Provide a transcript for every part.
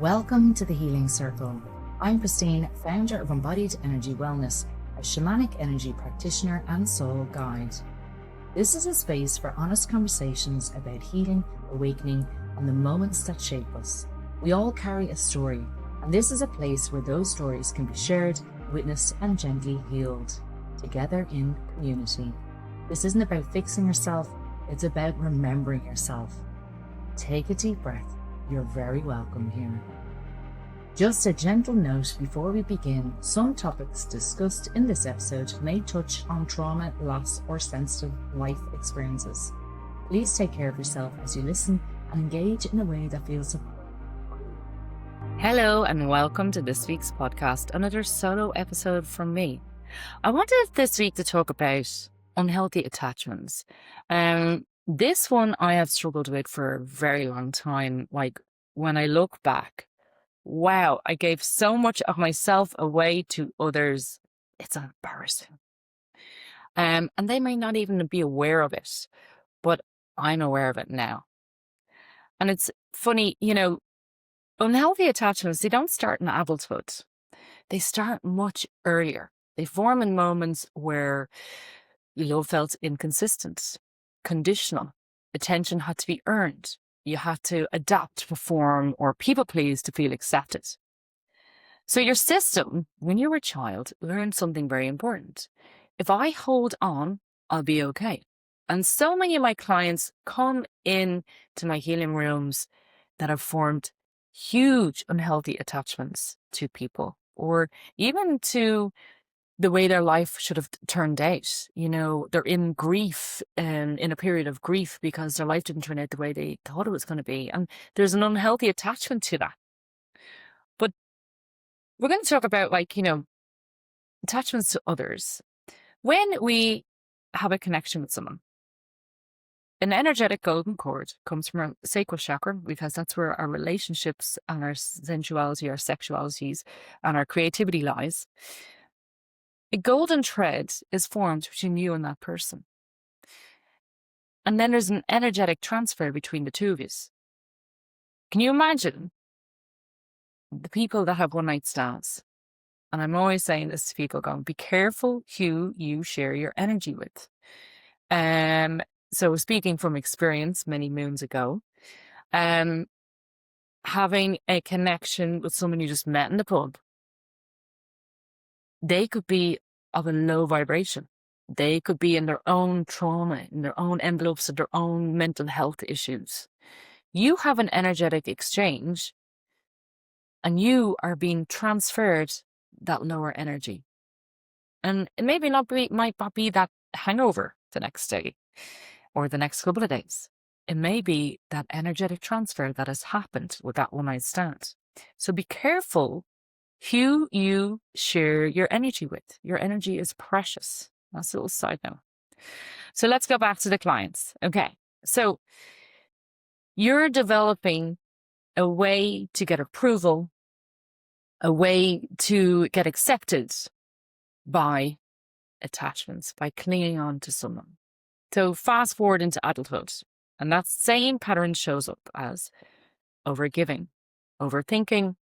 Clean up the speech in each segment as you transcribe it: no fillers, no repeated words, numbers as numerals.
Welcome to the Healing Circle. I'm Christine, founder of Embodied Energy Wellness, a shamanic energy practitioner and soul guide. This is a space for honest conversations about healing, awakening, and the moments that shape us. We all carry a story, and this is a place where those stories can be shared, witnessed, and gently healed, together in community. This isn't about fixing yourself, it's about remembering yourself. Take a deep breath. You're very welcome here. Just a gentle note before we begin, some topics discussed in this episode may touch on trauma, loss, or sensitive life experiences. Please take care of yourself as you listen and engage in a way that feels supportive. Hello and welcome to this week's podcast, another solo episode from me. I wanted this week to talk about unhealthy attachments. This one I have struggled with for a very long time. Like when I look back, wow, I gave so much of myself away to others. It's embarrassing. And they may not even be aware of it, but I'm aware of it now. And it's funny, unhealthy attachments, they don't start in adulthood. They start much earlier. They form in moments where love felt inconsistent, conditional. Attention had to be earned. You had to adapt, perform, or people please to feel accepted. So your system, when you were a child, learned something very important. If I hold on, I'll be okay. And so many of my clients come in to my healing rooms that have formed huge unhealthy attachments to people, or even to the way their life should have turned out. They're in grief, in a period of grief because their life didn't turn out the way they thought it was going to be. And there's an unhealthy attachment to that. But we're going to talk about attachments to others. When we have a connection with someone, an energetic golden cord comes from our sacral chakra because that's where our relationships and our sensuality, our sexualities, and our creativity lies. A golden thread is formed between you and that person. And then there's an energetic transfer between the two of you. Can you imagine the people that have one-night stands? And I'm always saying this to people, going, be careful who you share your energy with. So speaking from experience many moons ago, having a connection with someone you just met in the pub, they could be of a low vibration. They could be in their own trauma, in their own envelopes of their own mental health issues. You have an energetic exchange and you are being transferred that lower energy. And it might not be that hangover the next day or the next couple of days. It may be that energetic transfer that has happened with that one-night stand. So be careful who you share your energy with. Your energy is precious. That's a little side note. So let's go back to the clients. Okay. So you're developing a way to get approval, a way to get accepted by attachments, by clinging on to someone. So fast forward into adulthood, and that same pattern shows up as overgiving, overthinking,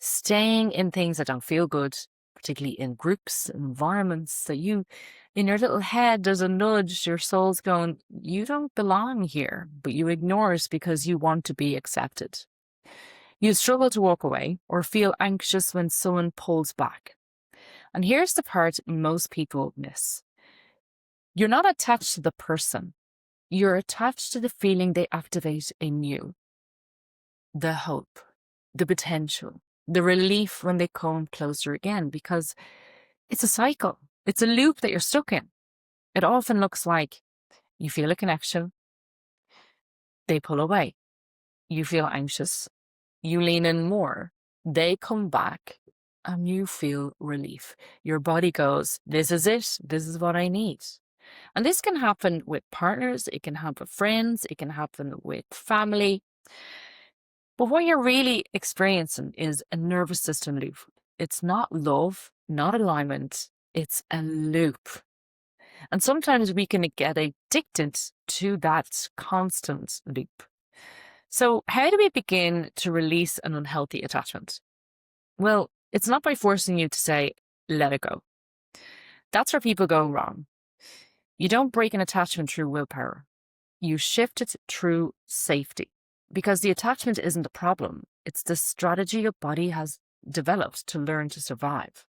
staying in things that don't feel good, particularly in groups, environments that you, in your little head, there's a nudge, your soul's going, you don't belong here, but you ignore it because you want to be accepted. You struggle to walk away or feel anxious when someone pulls back. And here's the part most people miss. You're not attached to the person. You're attached to the feeling they activate in you. The hope, the potential, the relief when they come closer again, because it's a cycle. It's a loop that you're stuck in. It often looks like you feel a connection, they pull away. You feel anxious, you lean in more, they come back, and you feel relief. Your body goes, this is it, this is what I need. And this can happen with partners, it can happen with friends, it can happen with family. But what you're really experiencing is a nervous system loop. It's not love, not alignment, it's a loop. And sometimes we can get addicted to that constant loop. So, how do we begin to release an unhealthy attachment? Well, it's not by forcing you to say, let it go. That's where people go wrong. You don't break an attachment through willpower. You shift it through safety, because the attachment isn't the problem. It's the strategy your body has developed to learn to survive.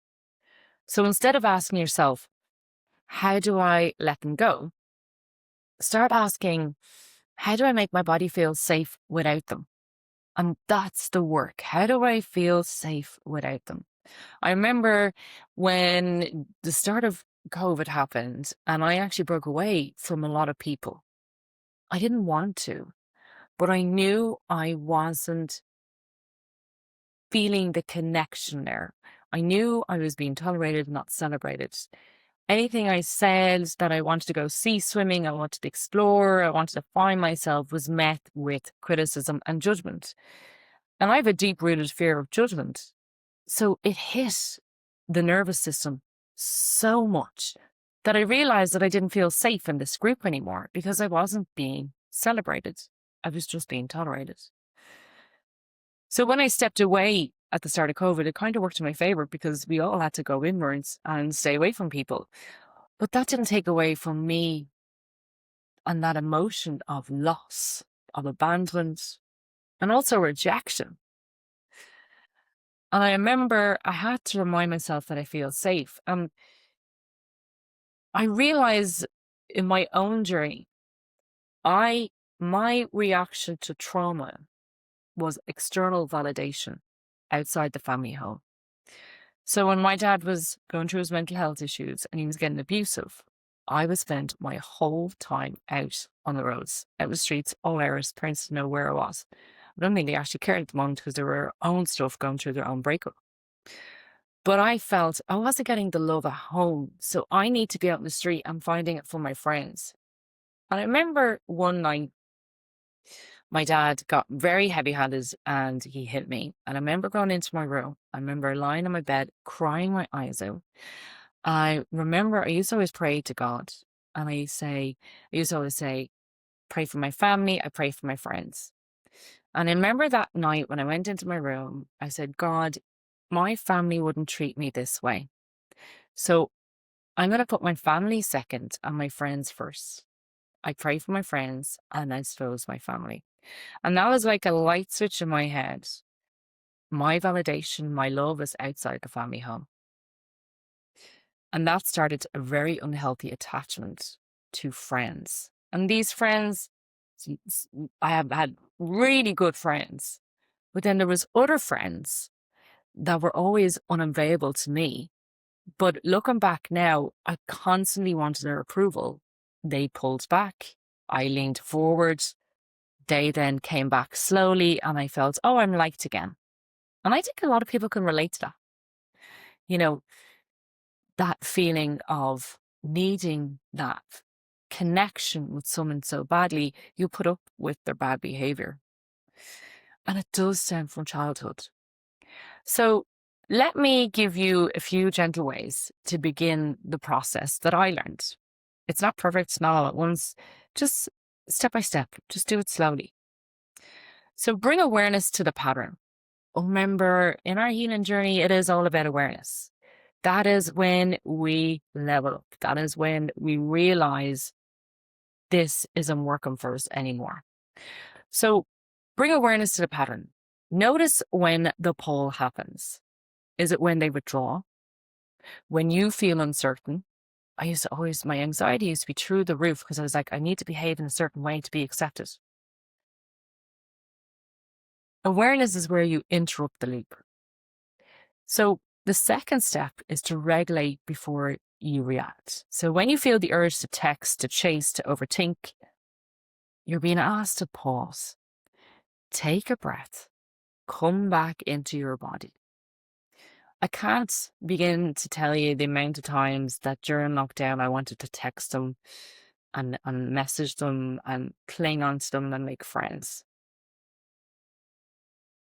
So instead of asking yourself, how do I let them go? Start asking, how do I make my body feel safe without them? And that's the work. How do I feel safe without them? I remember when the start of COVID happened and I actually broke away from a lot of people. I didn't want to, but I knew I wasn't feeling the connection there. I knew I was being tolerated, not celebrated. Anything I said that I wanted to go see swimming, I wanted to explore, I wanted to find myself was met with criticism and judgment. And I have a deep rooted fear of judgment. So it hit the nervous system so much that I realized that I didn't feel safe in this group anymore because I wasn't being celebrated. I was just being tolerated. So when I stepped away at the start of COVID, it kind of worked in my favor because we all had to go inwards and stay away from people. But that didn't take away from me and that emotion of loss, of abandonment, and also rejection. And I remember I had to remind myself that I feel safe. I realized in my own journey, my reaction to trauma was external validation outside the family home. So when my dad was going through his mental health issues and he was getting abusive, I would spend my whole time out on the roads, out the streets, all hours, parents to know where I was. I don't think they actually cared at the moment because they were own stuff going through their own breakup. But I felt I wasn't getting the love at home, so I need to be out in the street and finding it for my friends. And I remember one night, my dad got very heavy-handed and he hit me. And I remember going into my room. I remember lying on my bed, crying my eyes out. I remember I used to always pray to God. And I used to always say, pray for my family, I pray for my friends. And I remember that night when I went into my room, I said, God, my family wouldn't treat me this way. So I'm going to put my family second and my friends first. I pray for my friends and I suppose my family. And that was like a light switch in my head. My validation, my love is outside the family home. And that started a very unhealthy attachment to friends. And these friends, I have had really good friends, but then there was other friends that were always unavailable to me. But looking back now, I constantly wanted their approval. They pulled back. I leaned forward. They then came back slowly and I felt, oh, I'm liked again. And I think a lot of people can relate to that. You know, that feeling of needing that connection with someone so badly, you put up with their bad behavior. And it does stem from childhood. So let me give you a few gentle ways to begin the process that I learned. It's not perfect, it's not all at once, just step by step, just do it slowly. So bring awareness to the pattern. Remember, in our healing journey, it is all about awareness. That is when we level up. That is when we realize this isn't working for us anymore. So bring awareness to the pattern. Notice when the pull happens. Is it when they withdraw? When you feel uncertain? My anxiety used to be through the roof because I was like, I need to behave in a certain way to be accepted. Awareness is where you interrupt the loop. So the second step is to regulate before you react. So when you feel the urge to text, to chase, to overthink, you're being asked to pause, take a breath, come back into your body. I can't begin to tell you the amount of times that during lockdown I wanted to text them and message them and cling onto them and make friends.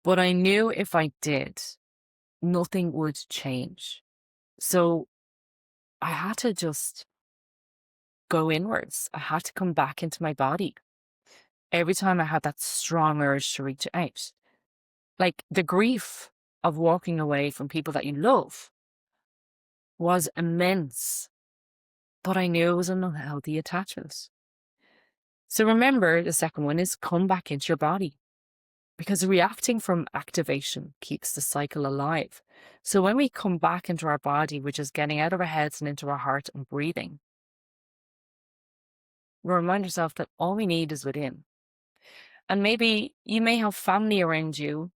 But I knew if I did, nothing would change. So I had to just go inwards. I had to come back into my body. every time I had that strong urge to reach out. Like the grief of walking away from people that you love was immense, but I knew it was an unhealthy attachment. So remember, the second one is come back into your body, because reacting from activation keeps the cycle alive. So when we come back into our body, which is getting out of our heads and into our heart and breathing, we remind ourselves that all we need is within. And maybe you may have family around you,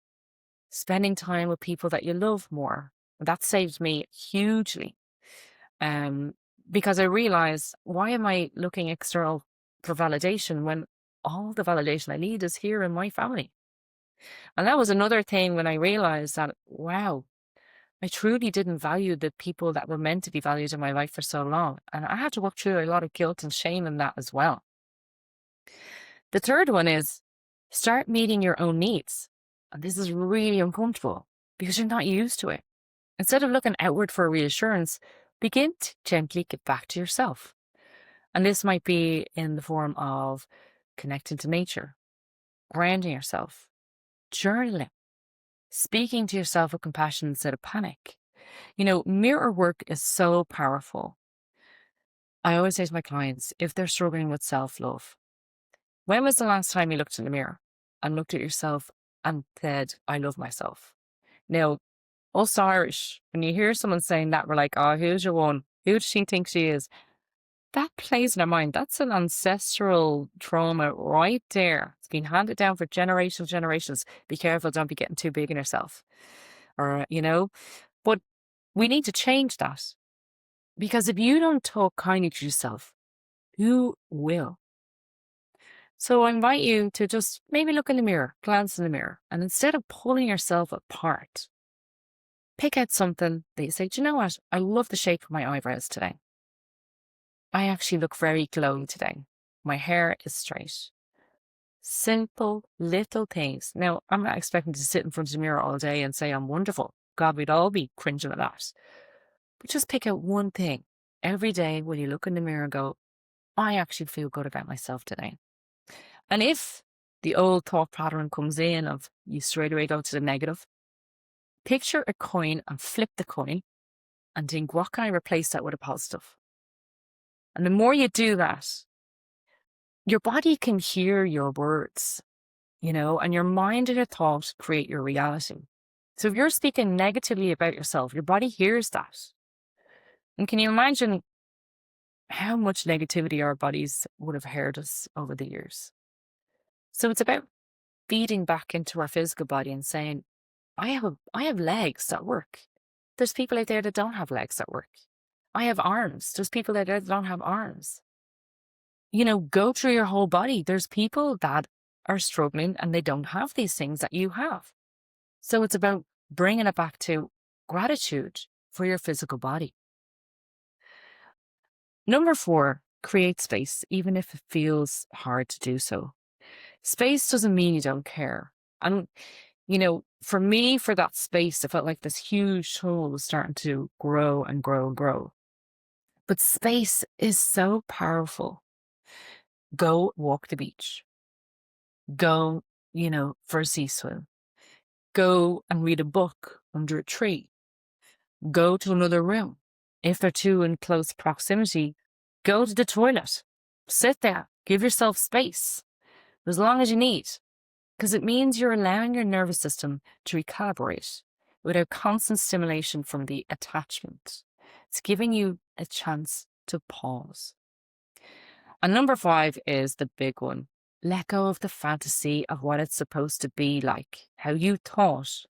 spending time with people that you love more. That saved me hugely. Because I realized, why am I looking external for validation when all the validation I need is here in my family? And that was another thing when I realized that, wow, I truly didn't value the people that were meant to be valued in my life for so long. And I had to work through a lot of guilt and shame in that as well. The third one is start meeting your own needs. And this is really uncomfortable because you're not used to it. Instead of looking outward for reassurance, begin to gently get back to yourself. And this might be in the form of connecting to nature, grounding yourself, journaling, speaking to yourself with compassion instead of panic. Mirror work is so powerful. I always say to my clients, if they're struggling with self-love, when was the last time you looked in the mirror and looked at yourself and said, I love myself? Now, us Irish, when you hear someone saying that, we're like, oh, who's your one? Who does she think she is? That plays in our mind. That's an ancestral trauma right there. It's been handed down for generations. Be careful, don't be getting too big in yourself. But we need to change that. Because if you don't talk kindly to yourself, who will? So I invite you to just maybe look in the mirror, glance in the mirror, and instead of pulling yourself apart, pick out something that you say, do you know what? I love the shape of my eyebrows today. I actually look very glowy today. My hair is straight. Simple little things. Now, I'm not expecting to sit in front of the mirror all day and say I'm wonderful. God, we'd all be cringing at that. But just pick out one thing every day when you look in the mirror and go, I actually feel good about myself today. And if the old thought pattern comes in of you straight away go to the negative, picture a coin and flip the coin and think, what can I replace that with a positive? And the more you do that, your body can hear your words, and your mind and your thoughts create your reality. So if you're speaking negatively about yourself, your body hears that. And can you imagine how much negativity our bodies would have heard us over the years? So it's about feeding back into our physical body and saying, I have legs that work. There's people out there that don't have legs that work. I have arms. There's people out there that don't have arms. Go through your whole body. There's people that are struggling and they don't have these things that you have. So it's about bringing it back to gratitude for your physical body. Number 4, create space, even if it feels hard to do so. Space doesn't mean you don't care. And, for me, for that space, it felt like this huge hole was starting to grow and grow and grow. But space is so powerful. Go walk the beach. Go, for a sea swim. Go and read a book under a tree. Go to another room. If they're too in close proximity, go to the toilet. Sit there. Give yourself space. As long as you need. Because it means you're allowing your nervous system to recalibrate without constant stimulation from the attachment. It's giving you a chance to pause. And number 5 is the big one. Let go of the fantasy of what it's supposed to be like, how you thought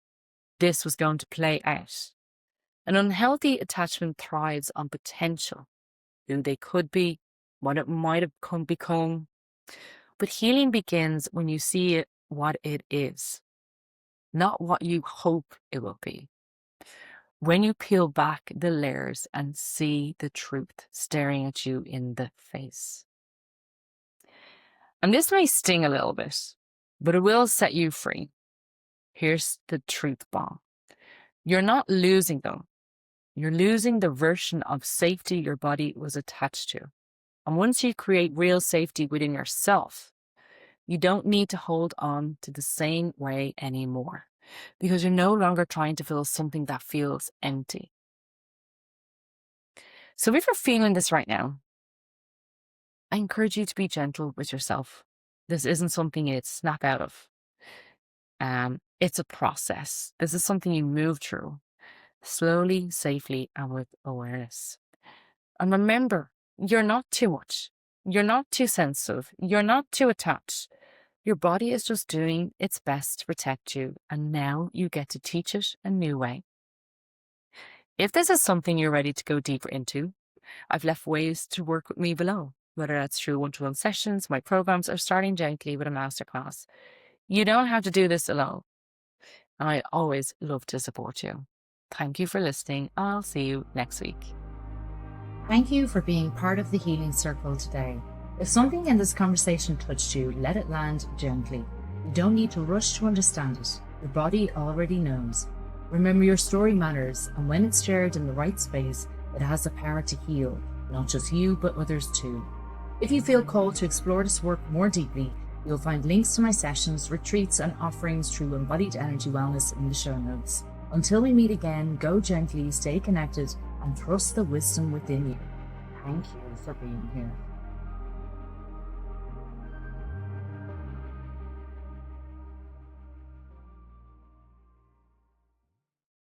this was going to play out. An unhealthy attachment thrives on potential, who they could be, what it might have become. But healing begins when you see it what it is, not what you hope it will be. When you peel back the layers and see the truth staring at you in the face. And this may sting a little bit, but it will set you free. Here's the truth bomb. You're not losing them. You're losing the version of safety your body was attached to. And once you create real safety within yourself, You don't need to hold on to the same way anymore because you're no longer trying to fill something that feels empty. So if you're feeling this right now, I encourage you to be gentle with yourself. This isn't something you snap out of. It's a process. This is something you move through slowly, safely, and with awareness. And remember, you're not too much. You're not too sensitive. You're not too attached. Your body is just doing its best to protect you, and now you get to teach it a new way. If this is something you're ready to go deeper into, I've left ways to work with me below, whether that's through one-to-one sessions, my programs, or starting gently with a masterclass. You don't have to do this alone. I always love to support you. Thank you for listening. I'll see you next week. Thank you for being part of the Healing Circle today. If something in this conversation touched you, let it land gently. You don't need to rush to understand it. Your body already knows. Remember, your story matters, and when it's shared in the right space, it has the power to heal, not just you, but others too. If you feel called to explore this work more deeply, you'll find links to my sessions, retreats, and offerings through Embodied Energy Wellness in the show notes. Until we meet again, go gently, stay connected, and trust the wisdom within you. Thank you for being here.